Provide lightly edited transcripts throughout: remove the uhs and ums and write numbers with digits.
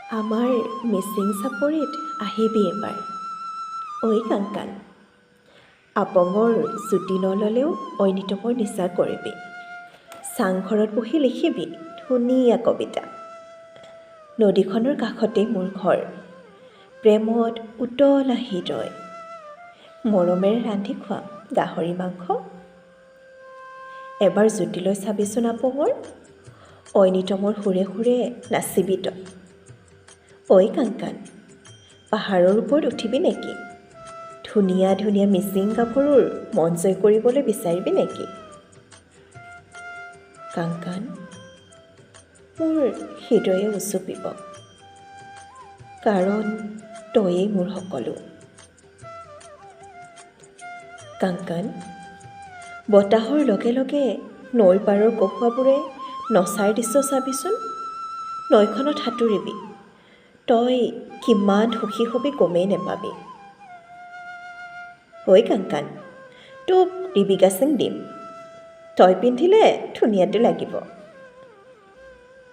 আমাৰ মিচিং চাপৰিত আহিবি এবাৰ। ঐ কাংকান, আপঙৰ জুতি নল'লেও ঐনিতমৰ নিচা কৰিবি। চাংঘৰত বহি লিখিবি ধুনীয়া কবিতা। নদীখনৰ কাষতেই মোৰ ঘৰ, প্ৰেমত উতলা হৃদয়। মৰমেৰে ৰান্ধি খুৱাম গাহৰি মাংস। এবাৰ জুতিলৈ চাবিচোন আপঙৰ, ঐনিতমৰ সুৰে সুৰে নাচিবি তই। ঐ কাংকান, পাহাৰৰ ওপৰত উঠিবি নেকি? ধুনীয়া ধুনীয়া মিচিং গাভৰুৰ মন জয় কৰিবলৈ বিচাৰিবি নেকি? কাংকান, মোৰ হৃদয়ে উচুপিব, কাৰণ তয়েই মোৰ সকলো। কাংকান, বতাহৰ লগে লগে নৈৰ পাৰৰ কহুৱাবোৰে নচাৰ দৃশ্য চাবিচোন। নৈখনত সাঁতুৰিবি, তই কিমান সুখী হবি গমেই নেপাবি। ঐ কাংকান, তোক ৰিবিকা সিং দিম, তই পিন্ধিলে ধুনীয়াটো লাগিব।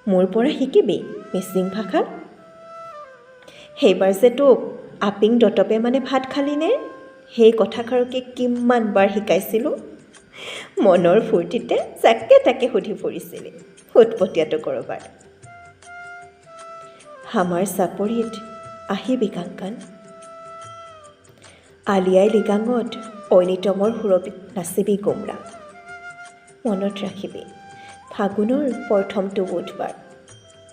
মোৰ পৰা শিকিবি মিচিং ভাষা। সেইবাৰ যে তোক আপিং দতপে মানে ভাত খালিনে, সেই কথাষাৰকে কিমানবাৰ শিকাইছিলোঁ। মনৰ ফূৰ্তিতে যাকে তাকে সুধি ফুৰিছিলি উৎপতীয়াটো কৰবাৰ। আমাৰ চাপৰিত আহিবি কাংকান। আলি আই লৃগাঙত ঐনিতমৰ সুৰভিত নাচিবি গোমৰা। মনত ৰাখিবি ফাগুনৰ প্ৰথমটো বুধবাৰ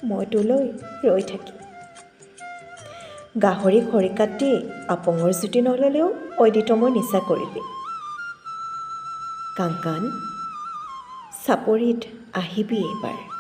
মই তোলৈ ৰৈ থাকিম। গাহৰি খৰি কাটি আপঙৰ জুতি নল'লেও ঐনিতমৰ নিচা কৰিবি। কাংকান, চাপৰিত আহিবি এইবাৰ।